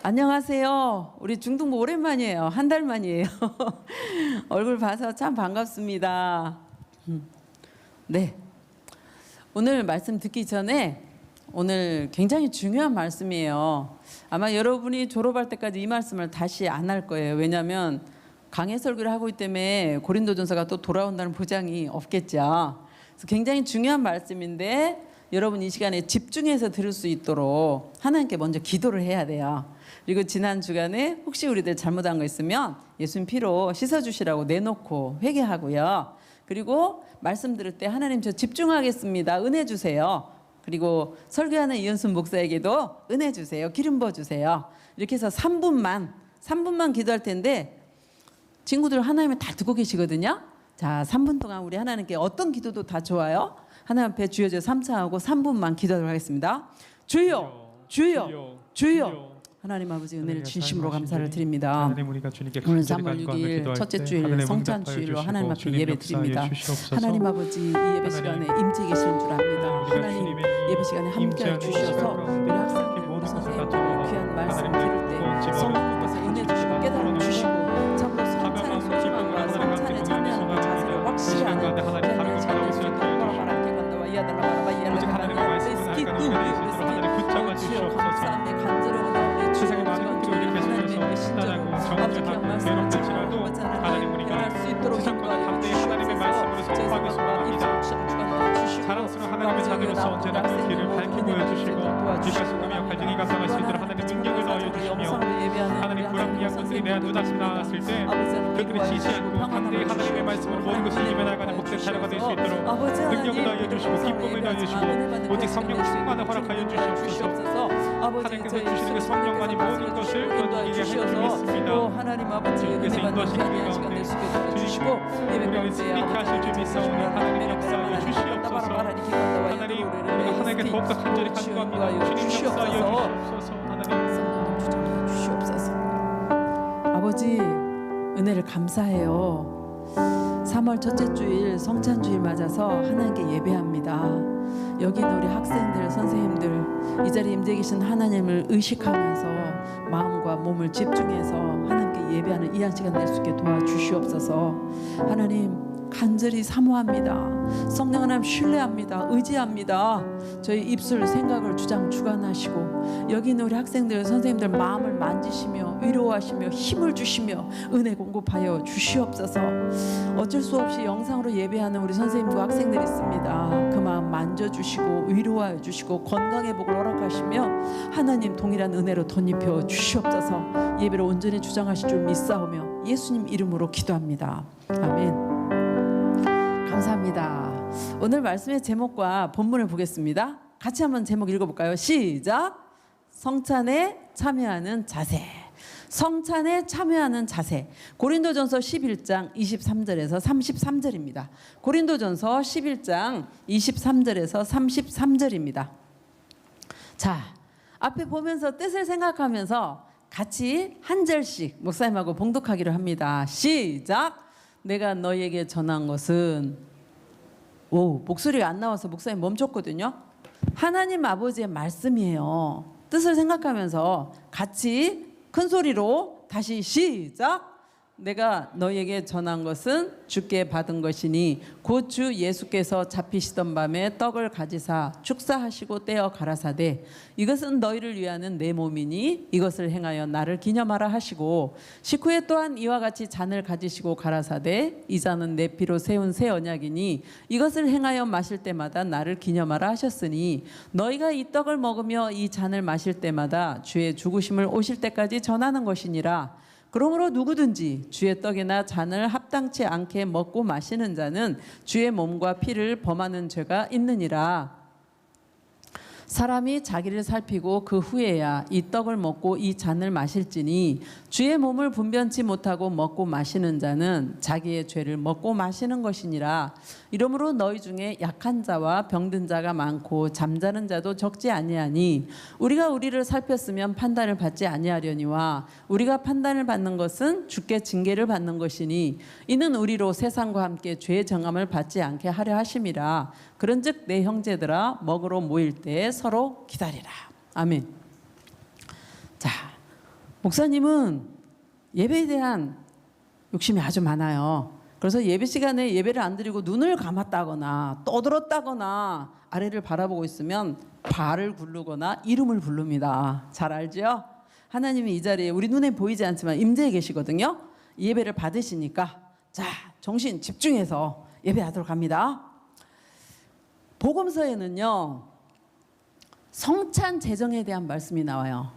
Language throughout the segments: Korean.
안녕하세요. 우리 중등부 오랜만이에요. 한 달 만이에요. 얼굴 봐서 참 반갑습니다. 네. 오늘 말씀 듣기 전에 오늘 굉장히 중요한 말씀이에요. 아마 여러분이 졸업할 때까지 이 말씀을 다시 안 할 거예요. 왜냐하면 강해 설교를 하고 있기 때문에 고린도전서가 또 돌아온다는 보장이 없겠죠. 그래서 굉장히 중요한 말씀인데 여러분 이 시간에 집중해서 들을 수 있도록 하나님께 먼저 기도를 해야 돼요. 그리고 지난 주간에 혹시 우리들 잘못한 거 있으면 예수님 피로 씻어주시라고 내놓고 회개하고요. 그리고 말씀 들을 때 하나님 저 집중하겠습니다. 은혜 주세요. 그리고 설교하는 이현순 목사에게도 은혜 주세요. 기름 부어 주세요. 이렇게 해서 3분만 기도할 텐데 친구들 하나님을 다 듣고 계시거든요. 자, 3분 동안 우리 하나님께 어떤 기도도 다 좋아요. 하나님 앞에 주여 저 3차하고 3분만 기도하도록 하겠습니다. 주여, 주여, 주여. 하나님 아버지 은혜를 진심으로 감사를 드립니다. 오늘 3월 6일 첫째 주일 성찬 주일로 하나님 앞에 예배 드립니다. 하나님 아버지 이 예배 시간에 임재 계시는 줄 압니다. 하나님 예배 시간에 함께해 주셔서 우리 학생들, 우리 선생님들 귀한 말씀 들을 때 성령님께서 은혜 주시고 깨달음 주시고 참으로 성찬의 소중함과 성찬에 참여하는 그 자세를 확실히 하는 귀한 시간 될 수 있도록 바라바라게 건너와 이야달라바라바 이야달라바라바 스키 뚜 주여 감사합니다. 간절하고 나오니 주여 하나님의 신자로 아버지 귀한 말씀을 전하고자 하나님 변할 수 있도록 인도하여 주시옵소서. 제 생각과 입술 주관하여 주시고 사랑스러운 하나님의 자녀로서 언제나 그 길을 밝히 보여주시고 주가 소금이여 갈등이 감당할 수 있도록 하나님 능력을 넣어주시며 하나님 불합리한 것들이 내 앞에 다시 나왔을 때 그들이 지지 않고 담대히 하나님의 말씀으로 모든 것을 이겨나가는 복된 자녀가 될 수 있도록 능력을 넣어주시고 기쁨을 넣어주시고 오직 성령 충만을 허락하여 주시옵소서. 하나님께서 주시는 그 성령만이 모든 것을 이루게 하시옵소서. 하나님 아버지 은혜 받는 귀한 시간 될 수 있게 도와주시고 예배 가운데 하실 줄 믿사오니 하나님 역사하여 주시옵소서. 하나님 하나님께 더욱더 간절히 간구합니다. 주님 역사하여 주시옵소서. 성령님 주장하여 주시옵소서. 아버지 은혜를 감사해요. 3월 첫째 주일 성찬주일 맞아서 하나님께 예배합니다. 여기 있는 우리 학생들, 선생님들 이 자리에 임재 계신 하나님을 의식하면서 마음과 몸을 집중해서 하나님께 예배하는 이 한 시간 될 수 있게 도와주시옵소서. 하나님 간절히 사모합니다. 성령 하나님 신뢰합니다. 의지합니다. 저희 입술 생각을 주관하시고 여기 있는 우리 학생들 선생님들 마음을 만지시며 위로하시며 힘을 주시며 은혜 공급하여 주시옵소서. 어쩔 수 없이 영상으로 예배하는 우리 선생님과 학생들이 있습니다. 그 마음 만져주시고 위로하여 주시고 건강의 복을 허락하시며 하나님 동일한 은혜로 덧입혀 주시옵소서. 예배를 온전히 주장하실 줄 믿사오며 예수님 이름으로 기도합니다. 아멘. 감사합니다. 오늘 말씀의 제목과 본문을 보겠습니다. 같이 한번 제목 읽어볼까요? 시작! 성찬에 참여하는 자세. 성찬에 참여하는 자세. 고린도전서 11장 23절에서 33절입니다. 고린도전서 11장 23절에서 33절입니다. 자, 앞에 보면서 뜻을 생각하면서 같이 한 절씩 목사님하고 봉독하기로 합니다. 시작! 내가 너희에게 전한 것은 목소리가 안 나와서 목사님 멈췄거든요. 하나님 아버지의 말씀이에요. 뜻을 생각하면서 같이 큰 소리로 다시 시작! 내가 너희에게 전한 것은 주께 받은 것이니 곧 주 예수께서 잡히시던 밤에 떡을 가지사 축사하시고 떼어 가라사대 이것은 너희를 위하는 내 몸이니 이것을 행하여 나를 기념하라 하시고 식후에 또한 이와 같이 잔을 가지시고 가라사대 이 잔은 내 피로 세운 새 언약이니 이것을 행하여 마실 때마다 나를 기념하라 하셨으니 너희가 이 떡을 먹으며 이 잔을 마실 때마다 주의 죽으심을 오실 때까지 전하는 것이니라. 그러므로 누구든지 주의 떡이나 잔을 합당치 않게 먹고 마시는 자는 주의 몸과 피를 범하는 죄가 있느니라. 사람이 자기를 살피고 그 후에야 이 떡을 먹고 이 잔을 마실지니 주의 몸을 분변치 못하고 먹고 마시는 자는 자기의 죄를 먹고 마시는 것이니라. 이러므로 너희 중에 약한 자와 병든 자가 많고 잠자는 자도 적지 아니하니 우리가 우리를 살폈으면 판단을 받지 아니하려니와 우리가 판단을 받는 것은 주께 징계를 받는 것이니 이는 우리로 세상과 함께 죄의 정함을 받지 않게 하려 하심이라. 그런즉 내 형제들아 먹으러 모일 때에 서로 기다리라. 아멘. 자, 목사님은 예배에 대한 욕심이 아주 많아요. 그래서 예배 시간에 예배를 안 드리고 눈을 감았다거나 떠들었다거나 아래를 바라보고 있으면 발을 굴르거나 이름을 부릅니다. 잘 알죠? 하나님이 이 자리에 우리 눈에 보이지 않지만 임재해 계시거든요. 예배를 받으시니까 자, 정신 집중해서 예배하도록 합니다. 복음서에는요, 성찬 제정에 대한 말씀이 나와요.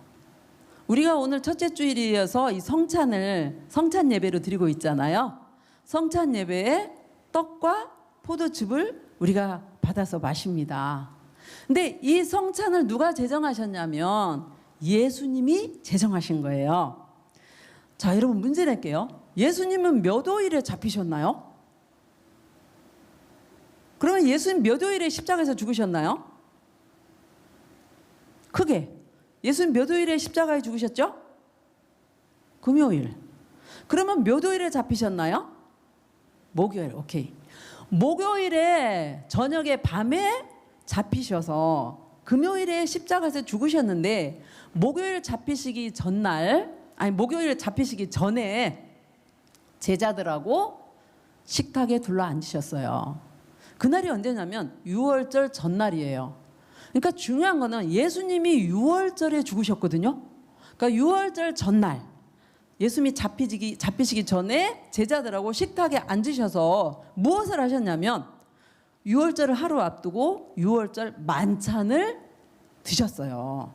우리가 오늘 첫째 주일이어서 이 성찬 예배로 드리고 있잖아요. 성찬 예배에 떡과 포도즙을 우리가 받아서 마십니다. 근데 이 성찬을 누가 제정하셨냐면 예수님이 제정하신 거예요. 자, 여러분 문제 낼게요. 예수님은 몇 호일에 잡히셨나요? 그러면 예수님 몇 호일에 십자가에서 죽으셨나요? 크게. 예수님 몇 호일에 십자가에 죽으셨죠? 금요일. 그러면 몇 호일에 잡히셨나요? 목요일. 오케이. 목요일에 저녁에 밤에 잡히셔서 금요일에 십자가에서 죽으셨는데 목요일 잡히시기 전에 제자들하고 식탁에 둘러 앉으셨어요. 그날이 언제냐면 유월절 전날이에요. 그러니까 중요한 거는 예수님이 유월절에 죽으셨거든요. 그러니까 유월절 전날 예수님이 잡히시기 전에 제자들하고 식탁에 앉으셔서 무엇을 하셨냐면 유월절을 하루 앞두고 유월절 만찬을 드셨어요.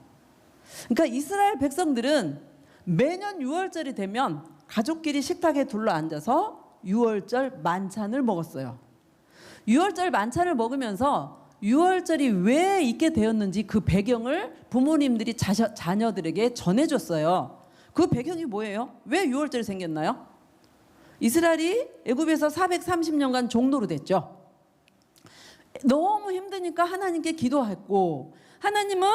그러니까 이스라엘 백성들은 매년 유월절이 되면 가족끼리 식탁에 둘러 앉아서 유월절 만찬을 먹었어요. 유월절 만찬을 먹으면서 유월절이 왜 있게 되었는지 그 배경을 부모님들이 자녀들에게 전해줬어요. 그 배경이 뭐예요? 왜 유월절이 생겼나요? 이스라엘이 애굽에서 430년간 종노로 됐죠. 너무 힘드니까 하나님께 기도했고 하나님은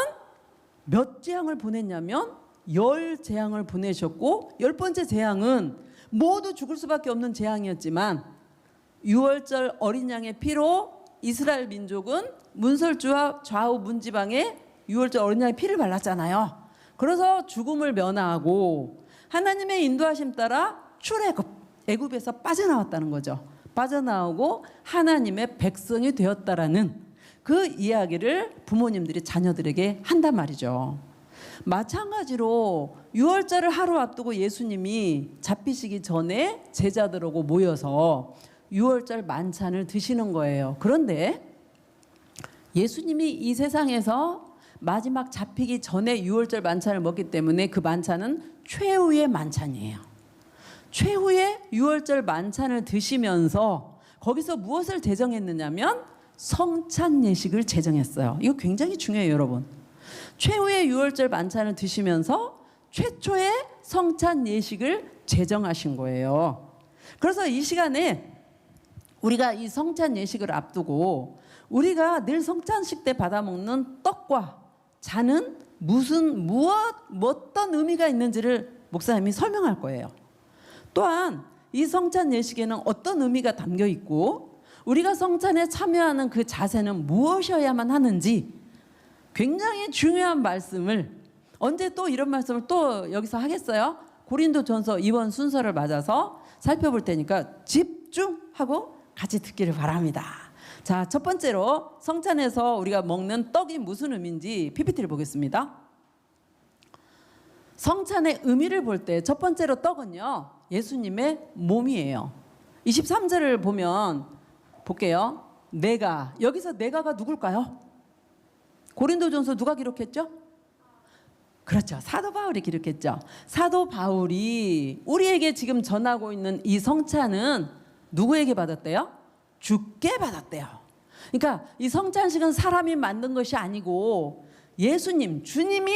몇 재앙을 보냈냐면 10재앙을 보내셨고 10번째 재앙은 모두 죽을 수밖에 없는 재앙이었지만 유월절 어린 양의 피로 이스라엘 민족은 문설주와 좌우 문지방에 유월절 어린 양의 피를 발랐잖아요. 그래서 죽음을 면하고 하나님의 인도하심 따라 출애굽, 애굽에서 빠져나왔다는 거죠. 빠져나오고 하나님의 백성이 되었다라는 그 이야기를 부모님들이 자녀들에게 한단 말이죠. 마찬가지로 유월절을 하루 앞두고 예수님이 잡히시기 전에 제자들하고 모여서 유월절 만찬을 드시는 거예요. 그런데 예수님이 이 세상에서 마지막 잡히기 전에 유월절 만찬을 먹기 때문에 그 만찬은 최후의 만찬이에요. 최후의 유월절 만찬을 드시면서 거기서 무엇을 제정했느냐면 성찬 예식을 제정했어요. 이거 굉장히 중요해요, 여러분. 최후의 유월절 만찬을 드시면서 최초의 성찬 예식을 제정하신 거예요. 그래서 이 시간에 우리가 이 성찬 예식을 앞두고 우리가 늘 성찬식 때 받아먹는 떡과 잔은 어떤 의미가 있는지를 목사님이 설명할 거예요. 또한 이 성찬 예식에는 어떤 의미가 담겨 있고 우리가 성찬에 참여하는 그 자세는 무엇이어야만 하는지 굉장히 중요한 말씀을 언제 또 이런 말씀을 또 여기서 하겠어요? 고린도전서 이번 순서를 맞아서 살펴볼 테니까 집중하고 같이 듣기를 바랍니다. 자, 첫 번째로 성찬에서 우리가 먹는 떡이 무슨 의미인지 PPT를 보겠습니다. 성찬의 의미를 볼 때 첫 번째로 떡은요, 예수님의 몸이에요. 23절을 보면 볼게요. 내가, 여기서 내가가 누굴까요? 고린도전서 누가 기록했죠? 그렇죠. 사도 바울이 기록했죠. 사도 바울이 우리에게 지금 전하고 있는 이 성찬은 누구에게 받았대요? 주께 받았대요. 그러니까 이 성찬식은 사람이 만든 것이 아니고 예수님, 주님이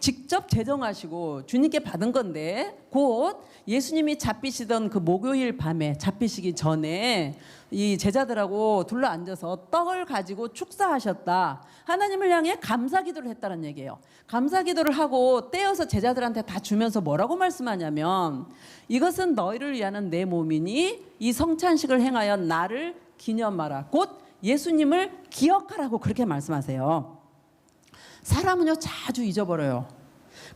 직접 제정하시고 주님께 받은 건데 곧 예수님이 잡히시던 그 목요일 밤에 잡히시기 전에 이 제자들하고 둘러 앉아서 떡을 가지고 축사하셨다. 하나님을 향해 감사기도를 했다는 얘기예요. 감사기도를 하고 떼어서 제자들한테 다 주면서 뭐라고 말씀하냐면 이것은 너희를 위하는 내 몸이니 이 성찬식을 행하여 나를 기념하라. 곧 예수님을 기억하라고 그렇게 말씀하세요. 사람은요 자주 잊어버려요.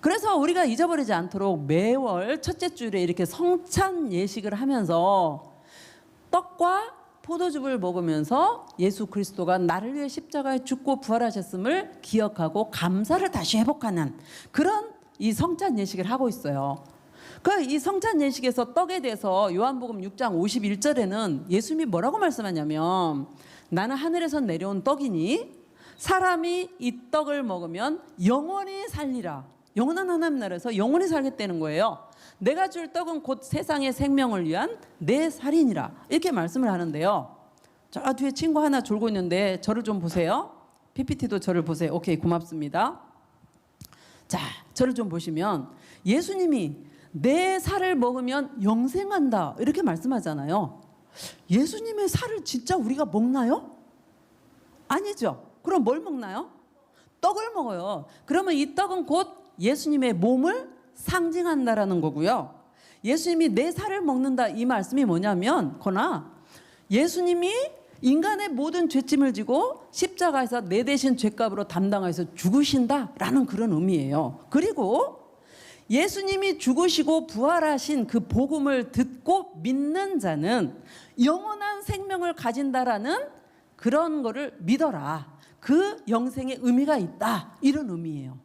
그래서 우리가 잊어버리지 않도록 매월 첫째 주일에 이렇게 성찬 예식을 하면서 떡과 포도즙을 먹으면서 예수 그리스도가 나를 위해 십자가에 죽고 부활하셨음을 기억하고 감사를 다시 회복하는 그런 이 성찬 예식을 하고 있어요. 그 이 성찬 예식에서 떡에 대해서 요한복음 6장 51절에는 예수님이 뭐라고 말씀하냐면 나는 하늘에서 내려온 떡이니 사람이 이 떡을 먹으면 영원히 살리라. 영원한 하나님 나라에서 영원히 살겠다는 거예요. 내가 줄 떡은 곧 세상의 생명을 위한 내 살이니라. 이렇게 말씀을 하는데요. 저 뒤에 친구 하나 졸고 있는데 저를 좀 보세요. PPT도 저를 보세요. 오케이, 고맙습니다. 자, 저를 좀 보시면 예수님이 내 살을 먹으면 영생한다 이렇게 말씀하잖아요. 예수님의 살을 진짜 우리가 먹나요? 아니죠. 그럼 뭘 먹나요? 떡을 먹어요. 그러면 이 떡은 곧 예수님의 몸을 상징한다라는 거고요. 예수님이 내 살을 먹는다 이 말씀이 뭐냐면 거나 예수님이 인간의 모든 죄짐을 지고 십자가에서 내 대신 죄값으로 담당해서 죽으신다라는 그런 의미예요. 그리고 예수님이 죽으시고 부활하신 그 복음을 듣고 믿는 자는 영원한 생명을 가진다라는 그런 거를 믿어라. 그 영생의 의미가 있다. 이런 의미예요.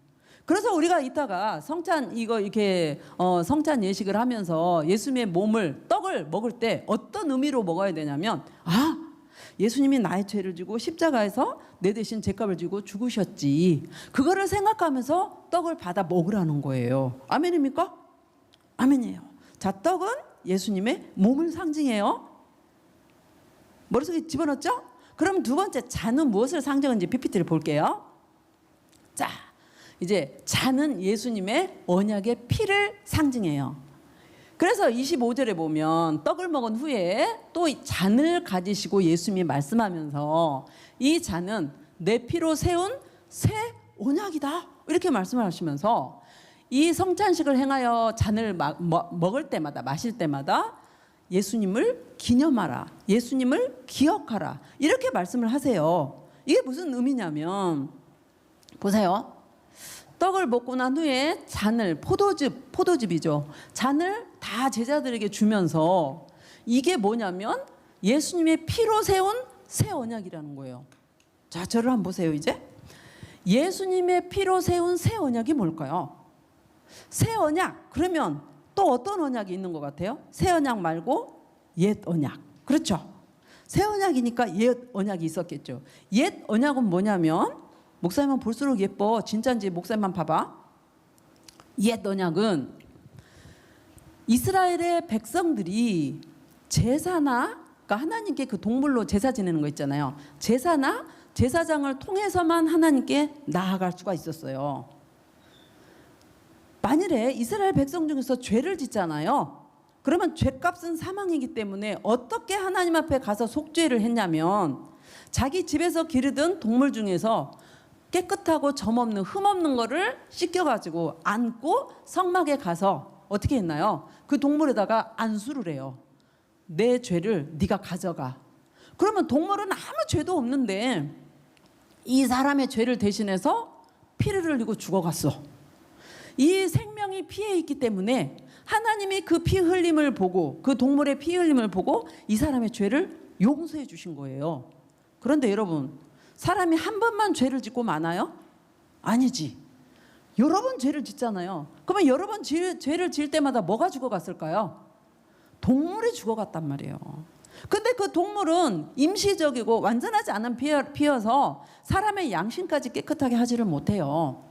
그래서 우리가 이따가 성찬 이렇게 성찬 예식을 하면서 예수님의 몸을 떡을 먹을 때 어떤 의미로 먹어야 되냐면 예수님이 나의 죄를 지고 십자가에서 내 대신 죄값을 지고 죽으셨지. 그거를 생각하면서 떡을 받아 먹으라는 거예요. 아멘입니까? 아멘이에요. 자, 떡은 예수님의 몸을 상징해요. 머릿속에 집어넣었죠? 그럼 두 번째 잔은 무엇을 상징하는지 PPT를 볼게요. 자, 이제 잔은 예수님의 언약의 피를 상징해요. 그래서 25절에 보면 떡을 먹은 후에 또 잔을 가지시고 예수님이 말씀하면서 이 잔은 내 피로 세운 새 언약이다 이렇게 말씀을 하시면서 이 성찬식을 행하여 잔을 먹을 때마다 마실 때마다 예수님을 기념하라, 예수님을 기억하라 이렇게 말씀을 하세요. 이게 무슨 의미냐면 보세요. 떡을 먹고 난 후에 잔을 포도즙이죠. 잔을 다 제자들에게 주면서 이게 뭐냐면 예수님의 피로 세운 새 언약이라는 거예요. 자, 저를 한번 보세요. 이제 예수님의 피로 세운 새 언약이 뭘까요? 새 언약 그러면 또 어떤 언약이 있는 것 같아요? 새 언약 말고 옛 언약. 그렇죠? 새 언약이니까 옛 언약이 있었겠죠. 옛 언약은 뭐냐면 목사님은 볼수록 예뻐. 진짜인지 목사님만 봐봐. 옛 언약은 이스라엘의 백성들이 제사나 그러니까 하나님께 그 동물로 제사 지내는 거 있잖아요. 제사나 제사장을 통해서만 하나님께 나아갈 수가 있었어요. 만일에 이스라엘 백성 중에서 죄를 짓잖아요. 그러면 죄값은 사망이기 때문에 어떻게 하나님 앞에 가서 속죄를 했냐면 자기 집에서 기르던 동물 중에서 깨끗하고 점없는 흠없는 거를 씻겨가지고 안고 성막에 가서 어떻게 했나요? 그 동물에다가 안수를 해요. 내 죄를 네가 가져가. 그러면 동물은 아무 죄도 없는데 이 사람의 죄를 대신해서 피를 흘리고 죽어갔어. 이 생명이 피에 있기 때문에 하나님이 그 피 흘림을 보고 그 동물의 피 흘림을 보고 이 사람의 죄를 용서해 주신 거예요. 그런데 여러분 사람이 한 번만 죄를 짓고 마나요? 아니지. 여러 번 죄를 짓잖아요. 그러면 여러 번 죄를 지을 때마다 뭐가 죽어갔을까요? 동물이 죽어갔단 말이에요. 근데 그 동물은 임시적이고 완전하지 않은 피여서 사람의 양심까지 깨끗하게 하지를 못해요.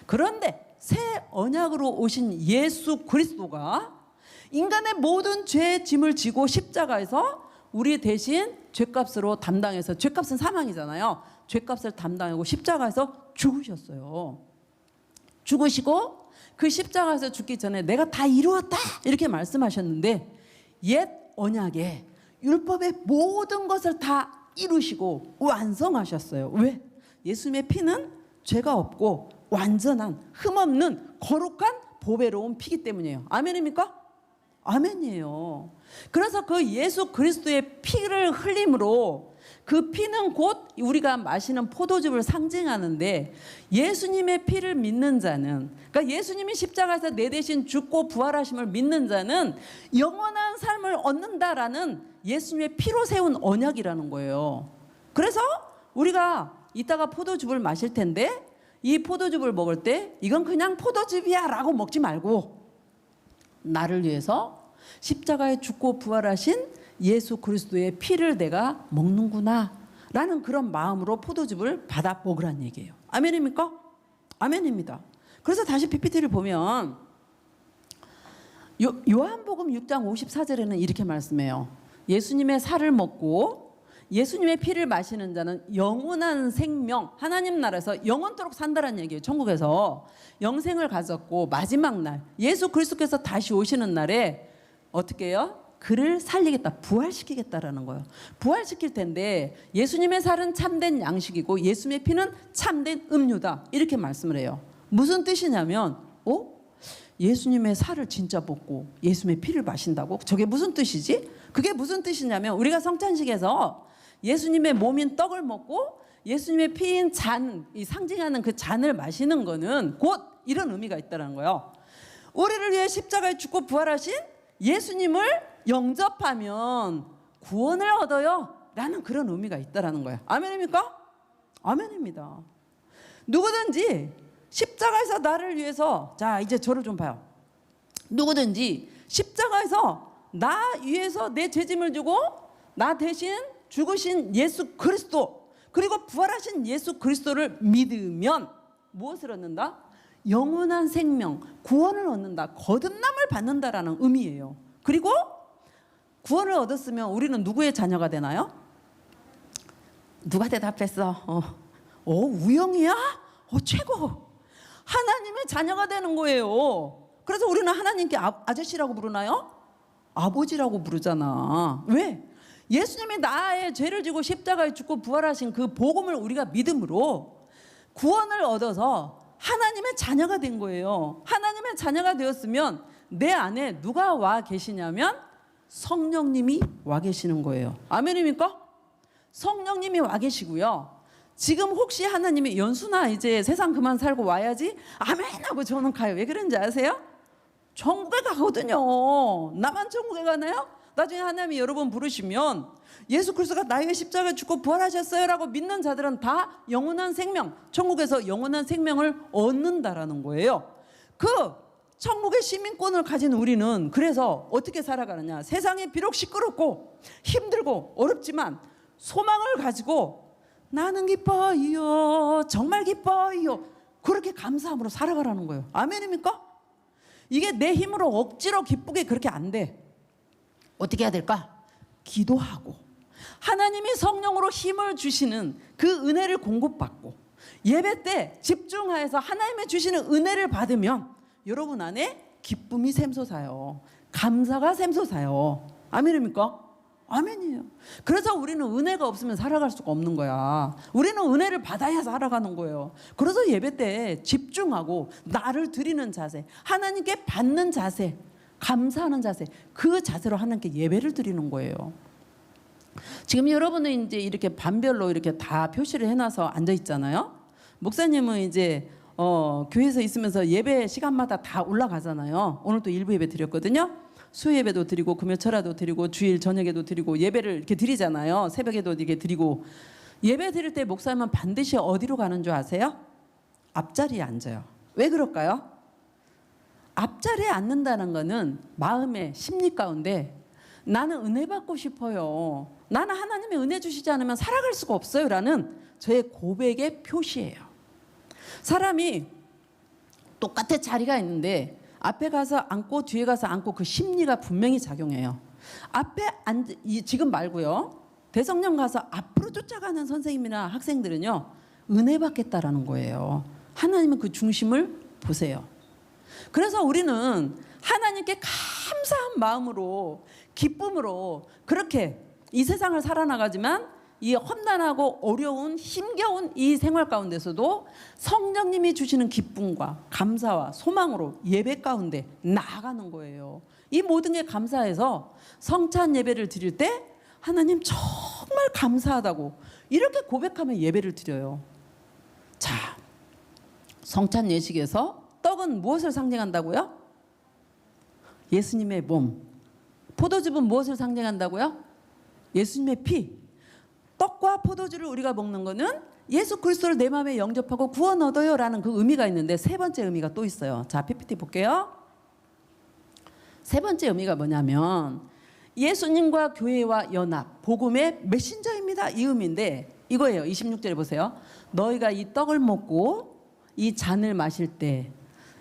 그런데 새 언약으로 오신 예수 그리스도가 인간의 모든 죄의 짐을 지고 십자가에서 우리 대신 죄값으로 담당해서 죄값은 사망이잖아요. 죄값을 담당하고 십자가에서 죽으셨어요. 죽으시고 그 십자가에서 죽기 전에 내가 다 이루었다 이렇게 말씀하셨는데 옛 언약에 율법의 모든 것을 다 이루시고 완성하셨어요. 왜? 예수님의 피는 죄가 없고 완전한 흠없는 거룩한 보배로운 피기 때문이에요. 아멘입니까? 아멘이에요. 그래서 그 예수 그리스도의 피를 흘림으로 그 피는 곧 우리가 마시는 포도즙을 상징하는데 예수님의 피를 믿는 자는, 그러니까 예수님이 십자가에서 내 대신 죽고 부활하심을 믿는 자는 영원한 삶을 얻는다라는 예수님의 피로 세운 언약이라는 거예요. 그래서 우리가 이따가 포도즙을 마실 텐데 이 포도즙을 먹을 때 이건 그냥 포도즙이야 라고 먹지 말고 나를 위해서 십자가에 죽고 부활하신 예수 그리스도의 피를 내가 먹는구나 라는 그런 마음으로 포도즙을 받아 먹으란 얘기예요. 아멘입니까? 아멘입니다. 그래서 다시 PPT를 보면 요한복음 6장 54절에는 이렇게 말씀해요. 예수님의 살을 먹고 예수님의 피를 마시는 자는 영원한 생명, 하나님 나라에서 영원토록 산다는 얘기예요. 천국에서 영생을 가졌고 마지막 날 예수 그리스도께서 다시 오시는 날에 어떻게 해요? 그를 살리겠다, 부활시키겠다라는 거예요. 부활시킬 텐데 예수님의 살은 참된 양식이고 예수님의 피는 참된 음료다, 이렇게 말씀을 해요. 무슨 뜻이냐면 예수님의 살을 진짜 먹고 예수님의 피를 마신다고? 저게 무슨 뜻이지? 그게 무슨 뜻이냐면 우리가 성찬식에서 예수님의 몸인 떡을 먹고 예수님의 피인 잔, 이 상징하는 그 잔을 마시는 거는 곧 이런 의미가 있다는 거예요. 우리를 위해 십자가에 죽고 부활하신 예수님을 영접하면 구원을 얻어요 라는 그런 의미가 있다는 거예요. 아멘입니까? 아멘입니다. 누구든지 십자가에서 나를 위해서, 자 이제 저를 좀 봐요. 누구든지 십자가에서 나 위해서 내 죄짐을 지고 나 대신 죽으신 예수 그리스도, 그리고 부활하신 예수 그리스도를 믿으면 무엇을 얻는다? 영원한 생명, 구원을 얻는다, 거듭남을 받는다라는 의미예요. 그리고 구원을 얻었으면 우리는 누구의 자녀가 되나요? 누가 대답했어? 우영이야? 최고! 하나님의 자녀가 되는 거예요. 그래서 우리는 하나님께 아저씨라고 부르나요? 아버지라고 부르잖아. 왜? 예수님이 나의 죄를 지고 십자가에 죽고 부활하신 그 복음을 우리가 믿음으로 구원을 얻어서 하나님의 자녀가 된 거예요. 하나님의 자녀가 되었으면 내 안에 누가 와 계시냐면 성령님이 와 계시는 거예요. 아멘입니까? 성령님이 와 계시고요. 지금 혹시 하나님이 연수나 이제 세상 그만 살고 와야지 아멘 하고 저는 가요. 왜 그런지 아세요? 천국에 가거든요. 나만 천국에 가나요? 나중에 하나님이 여러분 부르시면 예수 그리스도가 나의 십자가에 죽고 부활하셨어요 라고 믿는 자들은 다 영원한 생명, 천국에서 영원한 생명을 얻는다라는 거예요. 그 천국의 시민권을 가진 우리는 그래서 어떻게 살아가느냐? 세상이 비록 시끄럽고 힘들고 어렵지만 소망을 가지고 나는 기뻐요, 정말 기뻐요, 그렇게 감사함으로 살아가라는 거예요. 아멘입니까? 이게 내 힘으로 억지로 기쁘게 그렇게 안 돼. 어떻게 해야 될까? 기도하고 하나님이 성령으로 힘을 주시는 그 은혜를 공급받고 예배 때 집중하여서 하나님의 주시는 은혜를 받으면 여러분 안에 기쁨이 샘솟아요. 감사가 샘솟아요. 아멘입니까? 아멘이에요. 그래서 우리는 은혜가 없으면 살아갈 수가 없는 거야. 우리는 은혜를 받아야 살아가는 거예요. 그래서 예배 때 집중하고 나를 드리는 자세, 하나님께 받는 자세, 감사하는 자세, 그 자세로 하나님께 예배를 드리는 거예요. 지금 여러분은 이제 이렇게 반별로 이렇게 다 표시를 해놔서 앉아 있잖아요. 목사님은 이제 교회에서 있으면서 예배 시간마다 다 올라가잖아요. 오늘 또 일부 예배 드렸거든요. 수요 예배도 드리고 금요 철야도 드리고 주일 저녁에도 드리고 예배를 이렇게 드리잖아요. 새벽에도 이렇게 드리고. 예배 드릴 때 목사님은 반드시 어디로 가는 줄 아세요? 앞자리에 앉아요. 왜 그럴까요? 앞자리에 앉는다는 거는 마음의 심리 가운데 나는 은혜 받고 싶어요, 나는 하나님의 은혜 주시지 않으면 살아갈 수가 없어요 라는 저의 고백의 표시예요. 사람이 똑같은 자리가 있는데 앞에 가서 앉고 뒤에 가서 앉고 그 심리가 분명히 작용해요. 앞에 지금 말고요, 대성령 가서 앞으로 쫓아가는 선생님이나 학생들은요 은혜 받겠다라는 거예요. 하나님은 그 중심을 보세요. 그래서 우리는 하나님께 감사한 마음으로 기쁨으로 그렇게 이 세상을 살아나가지만 이 험난하고 어려운 힘겨운 이 생활 가운데서도 성령님이 주시는 기쁨과 감사와 소망으로 예배 가운데 나아가는 거예요. 이 모든 게 감사해서 성찬 예배를 드릴 때 하나님 정말 감사하다고 이렇게 고백하며 예배를 드려요. 자, 성찬 예식에서 떡은 무엇을 상징한다고요? 예수님의 몸. 포도즙은 무엇을 상징한다고요? 예수님의 피. 떡과 포도주를 우리가 먹는 거는 예수 그리스도를 내 마음에 영접하고 구원 얻어요 라는 그 의미가 있는데, 세 번째 의미가 또 있어요. 자, PPT 볼게요. 세 번째 의미가 뭐냐면 예수님과 교회와 연합, 복음의 메신저입니다. 이 의미인데 이거예요. 26절에 보세요. 너희가 이 떡을 먹고 이 잔을 마실 때,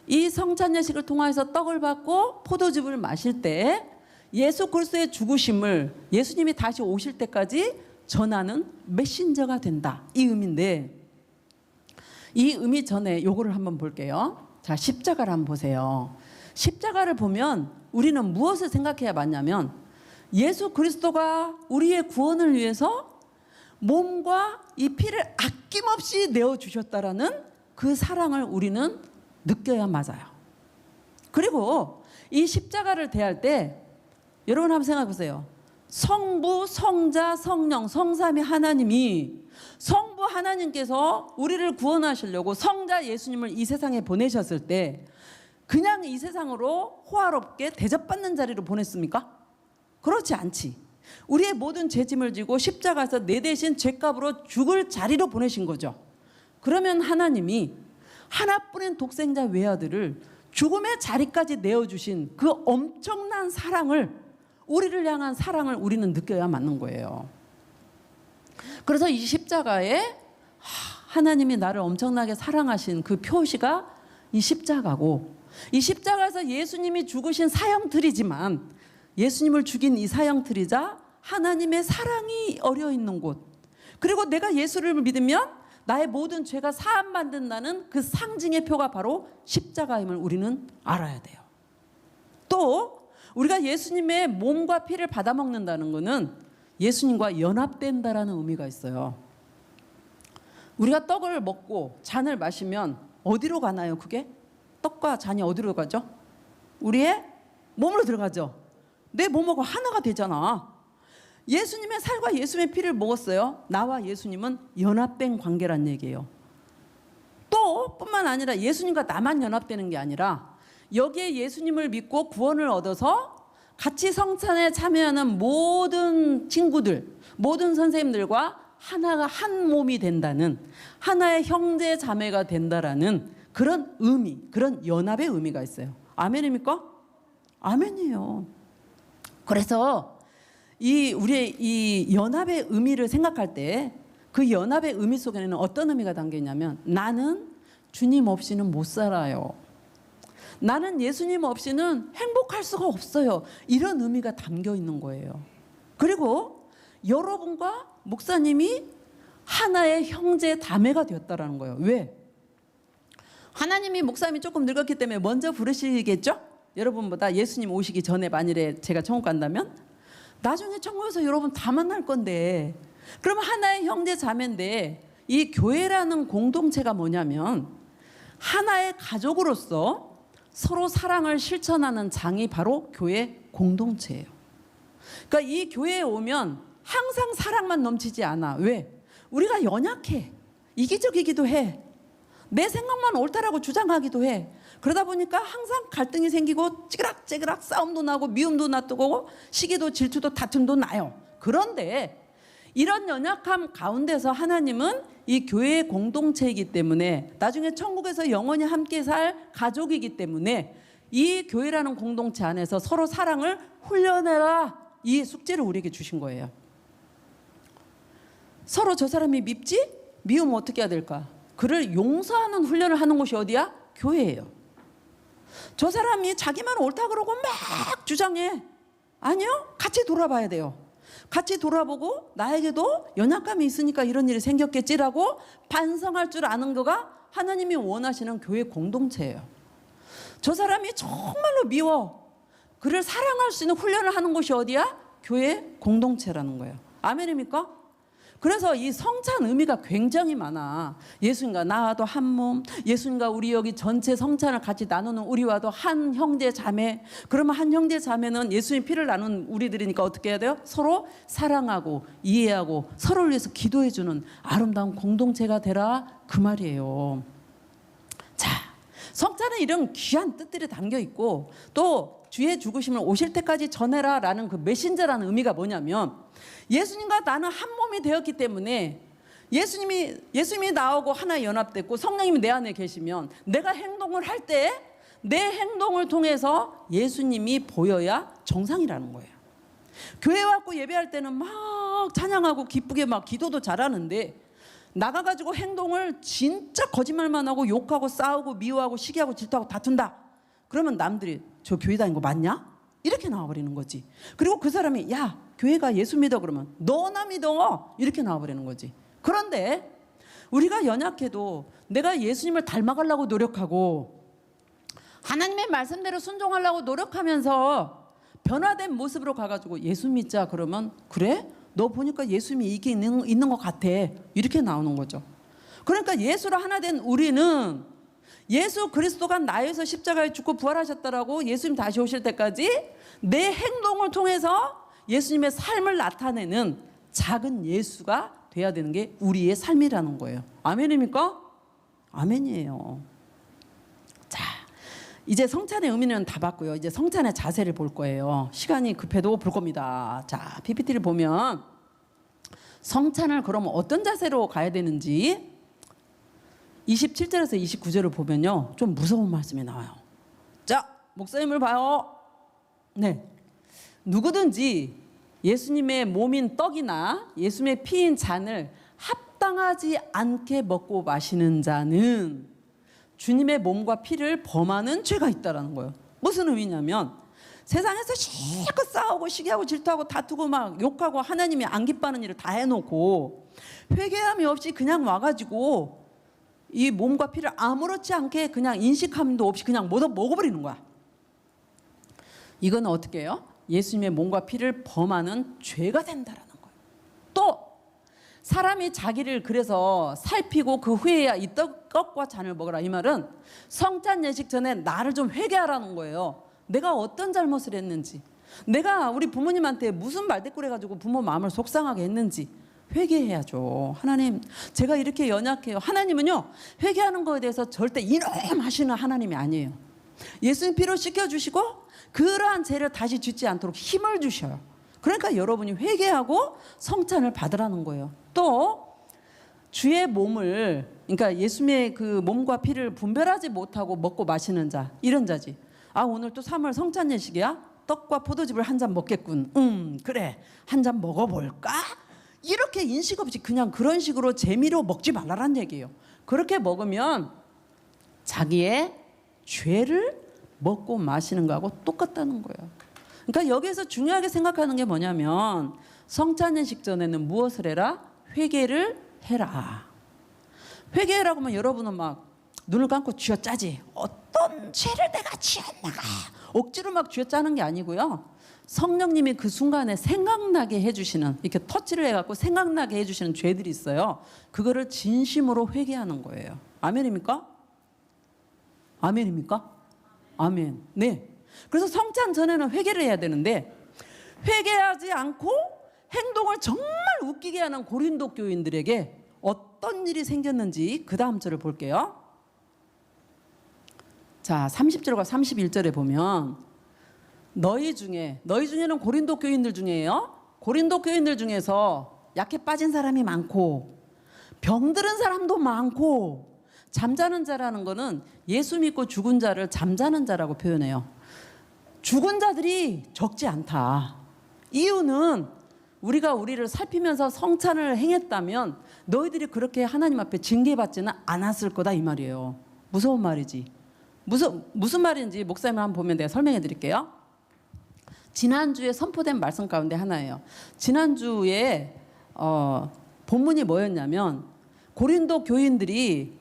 이 성찬 예식을 통해서 떡을 받고 포도즙을 마실 때 예수 그리스도의 죽으심을 예수님이 다시 오실 때까지 전하는 메신저가 된다. 이 의미인데, 이 의미 전에 요거를 한번 볼게요. 자, 십자가를 한번 보세요. 십자가를 보면 우리는 무엇을 생각해야 맞냐면 예수 그리스도가 우리의 구원을 위해서 몸과 이 피를 아낌없이 내어주셨다라는 그 사랑을 우리는 느껴야 맞아요. 그리고 이 십자가를 대할 때 여러분 한번 생각해 보세요. 성부, 성자, 성령, 성삼위 하나님이, 성부 하나님께서 우리를 구원하시려고 성자 예수님을 이 세상에 보내셨을 때 그냥 이 세상으로 호화롭게 대접받는 자리로 보냈습니까? 그렇지 않지. 우리의 모든 죄짐을 지고 십자가에서 내 대신 죄값으로 죽을 자리로 보내신 거죠. 그러면 하나님이 하나뿐인 독생자 외아들을 죽음의 자리까지 내어주신 그 엄청난 사랑을, 우리를 향한 사랑을 우리는 느껴야 맞는 거예요. 그래서 이 십자가에 하나님이 나를 엄청나게 사랑하신 그 표시가 이 십자가고, 이 십자가에서 예수님이 죽으신 사형틀이지만 예수님을 죽인 이 사형틀이자 하나님의 사랑이 어려 있는 곳, 그리고 내가 예수를 믿으면 나의 모든 죄가 사함받는다는 그 상징의 표가 바로 십자가임을 우리는 알아야 돼요. 또 우리가 예수님의 몸과 피를 받아먹는다는 것은 예수님과 연합된다라는 의미가 있어요. 우리가 떡을 먹고 잔을 마시면 어디로 가나요? 그게? 떡과 잔이 어디로 가죠? 우리의 몸으로 들어가죠. 내 몸하고 하나가 되잖아. 예수님의 살과 예수님의 피를 먹었어요. 나와 예수님은 연합된 관계란 얘기예요. 또 뿐만 아니라 예수님과 나만 연합되는 게 아니라 여기에 예수님을 믿고 구원을 얻어서 같이 성찬에 참여하는 모든 친구들, 모든 선생님들과 하나가 한 몸이 된다는, 하나의 형제 자매가 된다라는 그런 의미, 그런 연합의 의미가 있어요. 아멘입니까? 아멘이에요. 그래서 우리의 이 연합의 의미를 생각할 때 그 연합의 의미 속에는 어떤 의미가 담겨 있냐면, 나는 주님 없이는 못 살아요. 나는 예수님 없이는 행복할 수가 없어요. 이런 의미가 담겨 있는 거예요. 그리고 여러분과 목사님이 하나의 형제 다매가 되었다라는 거예요. 왜? 하나님이 목사님이 조금 늙었기 때문에 먼저 부르시겠죠? 여러분보다 예수님 오시기 전에 만일에 제가 천국 간다면 나중에 천국에서 여러분 다 만날 건데, 그러면 하나의 형제 자매인데 이 교회라는 공동체가 뭐냐면 하나의 가족으로서 서로 사랑을 실천하는 장이 바로 교회 공동체예요. 그러니까 이 교회에 오면 항상 사랑만 넘치지 않아. 왜? 우리가 연약해. 이기적이기도 해. 내 생각만 옳다라고 주장하기도 해. 그러다 보니까 항상 갈등이 생기고 찌그락찌그락 싸움도 나고 미움도 놔두고 시기도 질투도 다툼도 나요. 그런데 이런 연약함 가운데서 하나님은 이 교회의 공동체이기 때문에, 나중에 천국에서 영원히 함께 살 가족이기 때문에 이 교회라는 공동체 안에서 서로 사랑을 훈련해라, 이 숙제를 우리에게 주신 거예요. 서로 저 사람이 밉지? 미우면 어떻게 해야 될까? 그를 용서하는 훈련을 하는 곳이 어디야? 교회예요. 저 사람이 자기만 옳다 그러고 막 주장해. 아니요, 같이 돌아봐야 돼요. 같이 돌아보고 나에게도 연약감이 있으니까 이런 일이 생겼겠지라고 반성할 줄 아는 거가 하나님이 원하시는 교회 공동체예요. 저 사람이 정말로 미워. 그를 사랑할 수 있는 훈련을 하는 곳이 어디야? 교회 공동체라는 거예요. 아멘입니까? 그래서 이 성찬 의미가 굉장히 많아. 예수님과 나와도 한 몸, 예수님과 우리 여기 전체 성찬을 같이 나누는 우리와도 한 형제 자매. 그러면 한 형제 자매는 예수님 피를 나눈 우리들이니까 어떻게 해야 돼요? 서로 사랑하고 이해하고 서로를 위해서 기도해주는 아름다운 공동체가 되라, 그 말이에요. 자, 성찬에 이런 귀한 뜻들이 담겨 있고, 또 주의 죽으심을 오실 때까지 전해라 라는 그 메신저라는 의미가 뭐냐면, 예수님과 나는 한 몸이 되었기 때문에 예수님이 나오고 하나 연합됐고 성령님이 내 안에 계시면 내가 행동을 할 때 내 행동을 통해서 예수님이 보여야 정상이라는 거예요. 교회 와서 예배할 때는 막 찬양하고 기쁘게 막 기도도 잘하는데, 나가가지고 행동을 진짜 거짓말만 하고 욕하고 싸우고 미워하고 시기하고 질투하고 다툰다. 그러면 남들이 저 교회 다닌 거 맞냐? 이렇게 나와버리는 거지. 그리고 그 사람이 야, 교회가 예수 믿어 그러면 너나 믿어, 이렇게 나와버리는 거지. 그런데 우리가 연약해도 내가 예수님을 닮아가려고 노력하고 하나님의 말씀대로 순종하려고 노력하면서 변화된 모습으로 가가지고 예수 믿자 그러면, 그래? 너 보니까 예수님이 이게 있는 것 같아, 이렇게 나오는 거죠. 그러니까 예수로 하나 된 우리는 예수 그리스도가 나에서 십자가에 죽고 부활하셨다라고 예수님 다시 오실 때까지 내 행동을 통해서 예수님의 삶을 나타내는 작은 예수가 돼야 되는 게 우리의 삶이라는 거예요. 아멘입니까? 아멘이에요. 자, 이제 성찬의 의미는 다 봤고요. 이제 성찬의 자세를 볼 거예요. 시간이 급해도 볼 겁니다. 자, PPT를 보면 성찬을 그러면 어떤 자세로 가야 되는지 27절에서 29절을 보면요, 좀 무서운 말씀이 나와요. 자, 목사님을 봐요. 네, 누구든지 예수님의 몸인 떡이나 예수님의 피인 잔을 합당하지 않게 먹고 마시는 자는 주님의 몸과 피를 범하는 죄가 있다라는 거예요. 무슨 의미냐면, 세상에서 실컷 싸우고 시기하고 질투하고 다투고 막 욕하고 하나님이 안 기뻐하는 일을 다 해놓고 회개함이 없이 그냥 와가지고 이 몸과 피를 아무렇지 않게 그냥 인식함도 없이 그냥 먹어버리는 거야. 이건 어떻게 해요? 예수님의 몸과 피를 범하는 죄가 된다라는 거예요. 또 사람이 자기를 그래서 살피고 그 후에야 이 떡과 잔을 먹으라, 이 말은 성찬 예식 전에 나를 좀 회개하라는 거예요. 내가 어떤 잘못을 했는지, 내가 우리 부모님한테 무슨 말대꾸를 해가지고 부모 마음을 속상하게 했는지 회개해야죠. 하나님, 제가 이렇게 연약해요. 하나님은요, 회개하는 거에 대해서 절대 이놈 하시는 하나님이 아니에요. 예수님 피로 씻겨주시고 그러한 죄를 다시 짓지 않도록 힘을 주셔요. 그러니까 여러분이 회개하고 성찬을 받으라는 거예요. 또 주의 몸을, 그러니까 예수님의 그 몸과 피를 분별하지 못하고 먹고 마시는 자, 이런 자지. 아, 오늘 또 3월 성찬 예식이야? 떡과 포도즙을 한 잔 먹겠군. 그래, 한 잔 먹어볼까? 이렇게 인식 없이 그냥 그런 식으로 재미로 먹지 말라란 얘기예요. 그렇게 먹으면 자기의 죄를 먹고 마시는 거하고 똑같다는 거예요. 그러니까 여기에서 중요하게 생각하는 게 뭐냐면, 성찬예식 전에는 무엇을 해라? 회개를 해라. 회개라고 하면 여러분은 막 눈을 감고 쥐어짜지. 어떤 죄를 내가 지었나가 억지로 막 쥐어짜는 게 아니고요. 성령님이 그 순간에 생각나게 해주시는, 이렇게 터치를 해갖고 생각나게 해주시는 죄들이 있어요. 그거를 진심으로 회개하는 거예요. 아멘입니까? 아멘입니까? 아멘. 네. 그래서 성찬 전에는 회개를 해야 되는데, 회개하지 않고 행동을 정말 웃기게 하는 고린도 교인들에게 어떤 일이 생겼는지 그 다음 절을 볼게요. 자, 30절과 31절에 보면 너희 중에는 고린도 교인들 중에요. 고린도 교인들 중에서 약해 빠진 사람이 많고 병들은 사람도 많고, 잠자는 자라는 거는 예수 믿고 죽은 자를 잠자는 자라고 표현해요. 죽은 자들이 적지 않다. 이유는 우리가 우리를 살피면서 성찬을 행했다면 너희들이 그렇게 하나님 앞에 징계받지는 않았을 거다, 이 말이에요. 무서운 말이지. 무슨 말인지 목사님 한번 보면 내가 설명해 드릴게요. 지난주에 선포된 말씀 가운데 하나예요. 지난주에 본문이 뭐였냐면, 고린도 교인들이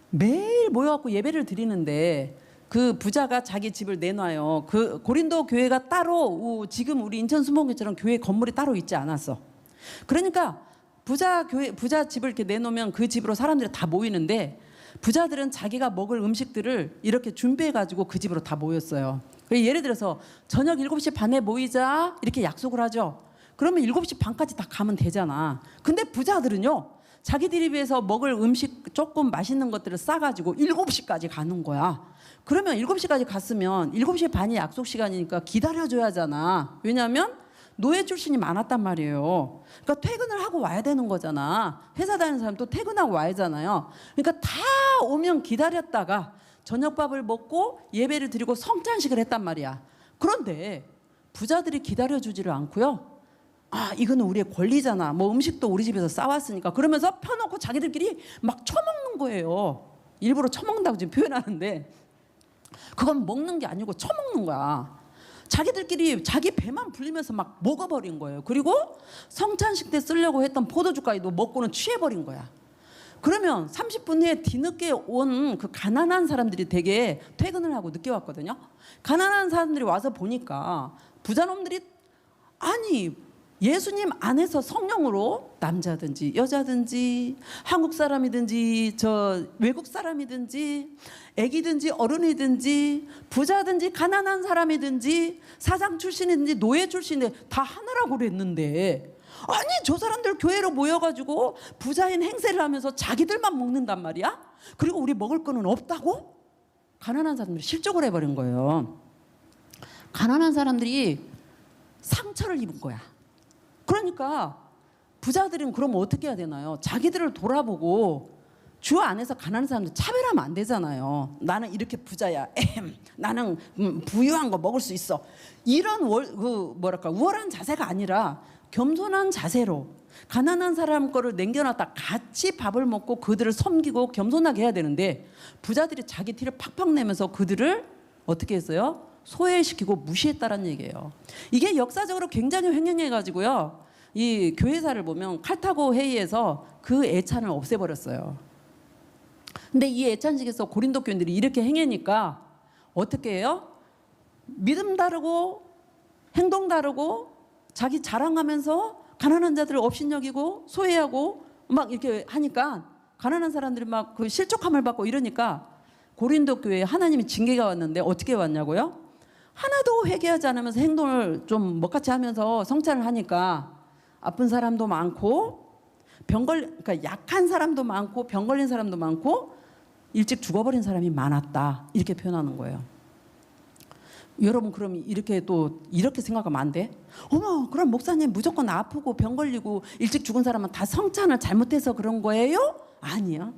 매일 모여갖고 예배를 드리는데 그 부자가 자기 집을 내놔요. 그 고린도 교회가 따로 지금 우리 인천 수목교처럼 교회 건물이 따로 있지 않았어. 그러니까 부자 집을 이렇게 내놓으면 그 집으로 사람들이 다 모이는데 부자들은 자기가 먹을 음식들을 이렇게 준비해가지고 그 집으로 다 모였어요. 예를 들어서 저녁 7시 반에 모이자 이렇게 약속을 하죠. 그러면 7시 반까지 다 가면 되잖아. 근데 부자들은요, 자기들이 위해서 먹을 음식 조금 맛있는 것들을 싸가지고 7시까지 가는 거야. 그러면 7시까지 갔으면 7시 반이 약속 시간이니까 기다려줘야 하잖아. 왜냐하면 노예 출신이 많았단 말이에요. 그러니까 퇴근을 하고 와야 되는 거잖아. 회사 다니는 사람 또 퇴근하고 와야잖아요. 그러니까 다 오면 기다렸다가 저녁밥을 먹고 예배를 드리고 성찬식을 했단 말이야. 그런데 부자들이 기다려주지를 않고요. 아, 이거는 우리의 권리잖아. 뭐 음식도 우리 집에서 싸왔으니까. 그러면서 펴놓고 자기들끼리 막 처먹는 거예요. 일부러 처먹는다고 지금 표현하는데 그건 먹는 게 아니고 처먹는 거야. 자기들끼리 자기 배만 불리면서 막 먹어버린 거예요. 그리고 성찬식 때 쓰려고 했던 포도주까지도 먹고는 취해버린 거야. 그러면 30분 후에 뒤늦게 온 그 가난한 사람들이 되게 퇴근을 하고 늦게 왔거든요. 가난한 사람들이 와서 보니까 부자놈들이 아니 예수님 안에서 성령으로 남자든지 여자든지 한국 사람이든지 저 외국 사람이든지 애기든지 어른이든지 부자든지 가난한 사람이든지 사장 출신이든지 노예 출신이든지 다 하나라고 그랬는데 아니 저 사람들 교회로 모여가지고 부자인 행세를 하면서 자기들만 먹는단 말이야? 그리고 우리 먹을 거는 없다고? 가난한 사람들이 실족을 해버린 거예요. 가난한 사람들이 상처를 입은 거야. 그러니까 부자들은 그럼 어떻게 해야 되나요? 자기들을 돌아보고 주 안에서 가난한 사람들 차별하면 안 되잖아요. 나는 이렇게 부자야. 나는 부유한 거 먹을 수 있어. 이런 우월한 자세가 아니라 겸손한 자세로 가난한 사람 거를 남겨놨다 같이 밥을 먹고 그들을 섬기고 겸손하게 해야 되는데 부자들이 자기 티를 팍팍 내면서 그들을 어떻게 했어요? 소외시키고 무시했다는 얘기예요. 이게 역사적으로 굉장히 횡행해가지고요. 이 교회사를 보면 칼타고 회의에서 그 애찬을 없애버렸어요. 근데 이 애찬식에서 고린도 교인들이 이렇게 행하니까 어떻게 해요? 믿음 다르고 행동 다르고 자기 자랑하면서 가난한 자들을 업신여기고 소외하고 막 이렇게 하니까 가난한 사람들이 막 그 실족함을 받고 이러니까 고린도 교회에 하나님의 징계가 왔는데 어떻게 왔냐고요? 하나도 회개하지 않으면서 행동을 좀 먹같이 하면서 성찬을 하니까 아픈 사람도 많고 그러니까 약한 사람도 많고 병 걸린 사람도 많고 일찍 죽어버린 사람이 많았다 이렇게 표현하는 거예요. 여러분 그럼 이렇게 생각하면 안 돼? 어머 그럼 목사님 무조건 아프고 병 걸리고 일찍 죽은 사람은 다 성찬을 잘못해서 그런 거예요? 아니야.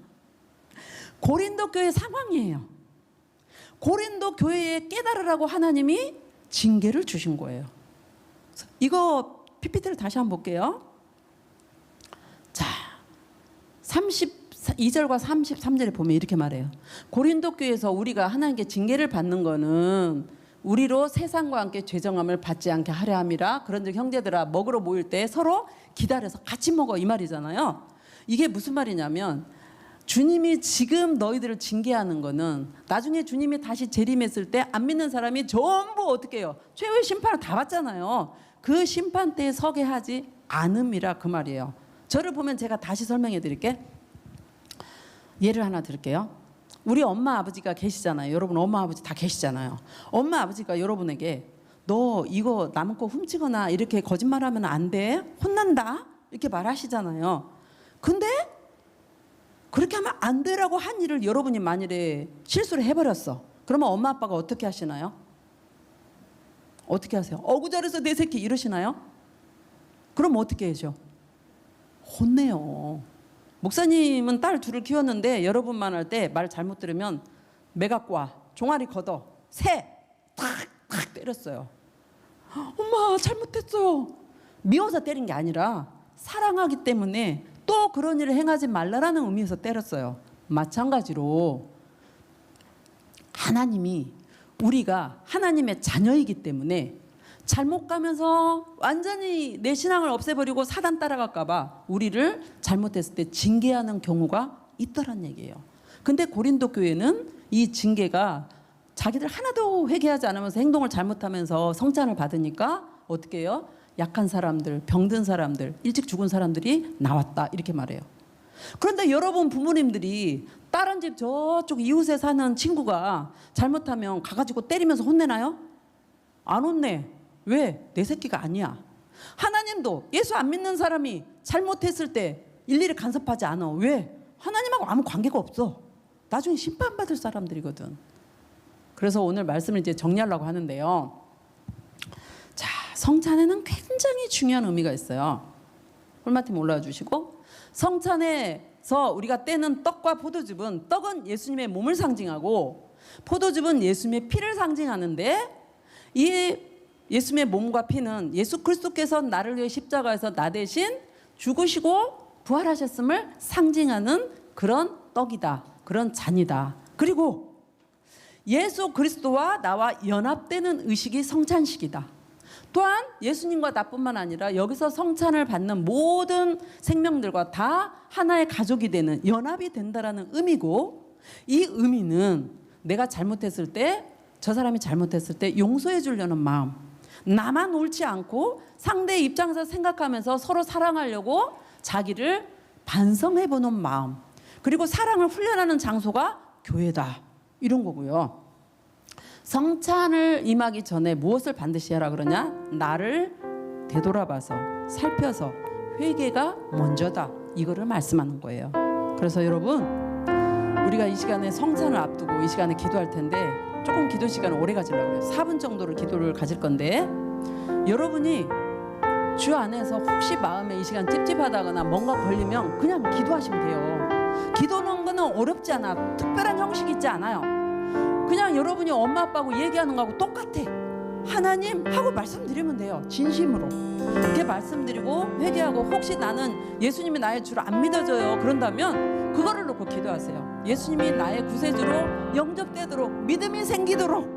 고린도 교회 상황이에요. 고린도 교회에 깨달으라고 하나님이 징계를 주신 거예요. 이거 PPT를 다시 한번 볼게요. 자, 32절과 33절에 보면 이렇게 말해요. 고린도 교회에서 우리가 하나님께 징계를 받는 거는 우리로 세상과 함께 죄정함을 받지 않게 하려 함이라. 그런즉 형제들아 먹으러 모일 때 서로 기다려서 같이 먹어 이 말이잖아요. 이게 무슨 말이냐면 주님이 지금 너희들을 징계하는 거는 나중에 주님이 다시 재림했을 때 안 믿는 사람이 전부 어떻게 해요? 최후의 심판을 다 받잖아요. 그 심판대에 서게 하지 않음이라 그 말이에요. 저를 보면 제가 다시 설명해 드릴게. 예를 하나 드릴게요. 우리 엄마 아버지가 계시잖아요. 여러분 엄마 아버지 다 계시잖아요. 엄마 아버지가 여러분에게 너 이거 남의 거 훔치거나 이렇게 거짓말하면 안 돼. 혼난다. 이렇게 말하시잖아요. 근데 그렇게 하면 안 되라고 한 일을 여러분이 만일에 실수를 해버렸어. 그러면 엄마 아빠가 어떻게 하시나요? 어떻게 하세요? 어구 잘해서 내 새끼 이러시나요? 그럼 어떻게 해죠? 혼내요. 목사님은 딸 둘을 키웠는데 여러분만 할 때 말 잘못 들으면 매각과 종아리 걷어 새 탁탁 때렸어요. 엄마 잘못했어요. 미워서 때린 게 아니라 사랑하기 때문에 또 그런 일을 행하지 말라라는 의미에서 때렸어요. 마찬가지로 하나님이 우리가 하나님의 자녀이기 때문에 잘못 가면서 완전히 내 신앙을 없애버리고 사단 따라갈까 봐 우리를 잘못했을 때 징계하는 경우가 있더란 얘기예요. 근데 고린도 교회는 이 징계가 자기들 하나도 회개하지 않으면서 행동을 잘못하면서 성찬을 받으니까 어떻게 해요? 약한 사람들, 병든 사람들, 일찍 죽은 사람들이 나왔다 이렇게 말해요. 그런데 여러분 부모님들이 다른 집 저쪽 이웃에 사는 친구가 잘못하면 가가지고 때리면서 혼내나요? 안 혼내. 왜? 내 새끼가 아니야. 하나님도 예수 안 믿는 사람이 잘못했을 때 일일이 간섭하지 않아. 왜? 하나님하고 아무 관계가 없어. 나중에 심판받을 사람들이거든. 그래서 오늘 말씀을 이제 정리하려고 하는데요. 자, 성찬에는 굉장히 중요한 의미가 있어요. 홀마팀 올라와 주시고, 성찬에서 우리가 떼는 떡과 포도즙은, 떡은 예수님의 몸을 상징하고 포도즙은 예수님의 피를 상징하는데, 이 예수님의 몸과 피는 예수 그리스도께서 나를 위해 십자가에서 나 대신 죽으시고 부활하셨음을 상징하는 그런 떡이다, 그런 잔이다. 그리고 예수 그리스도와 나와 연합되는 의식이 성찬식이다. 또한 예수님과 나뿐만 아니라 여기서 성찬을 받는 모든 생명들과 다 하나의 가족이 되는, 연합이 된다라는 의미고, 이 의미는 내가 잘못했을 때, 저 사람이 잘못했을 때 용서해 주려는 마음, 나만 옳지 않고 상대의 입장에서 생각하면서 서로 사랑하려고 자기를 반성해 보는 마음, 그리고 사랑을 훈련하는 장소가 교회다, 이런 거고요. 성찬을 임하기 전에 무엇을 반드시 하라 그러냐? 나를 되돌아봐서 살펴서 회개가 먼저다, 이거를 말씀하는 거예요. 그래서 여러분, 우리가 이 시간에 성찬을 앞두고 이 시간에 기도할 텐데 조금 기도 시간을 오래 가지려고 그래요. 4분 정도를 기도를 가질 건데, 여러분이 주 안에서 혹시 마음에 이 시간 찝찝하다거나 뭔가 걸리면 그냥 기도하시면 돼요. 기도하는 거는 어렵지 않아. 특별한 형식이 있지 않아요. 그냥 여러분이 엄마 아빠하고 얘기하는 거하고 똑같아. 하나님 하고 말씀드리면 돼요. 진심으로 이렇게 말씀드리고 회개하고, 혹시 나는 예수님이 나의 주를 안 믿어져요 그런다면 그거를 놓고 기도하세요. 예수님이 나의 구세주로 영접되도록, 믿음이 생기도록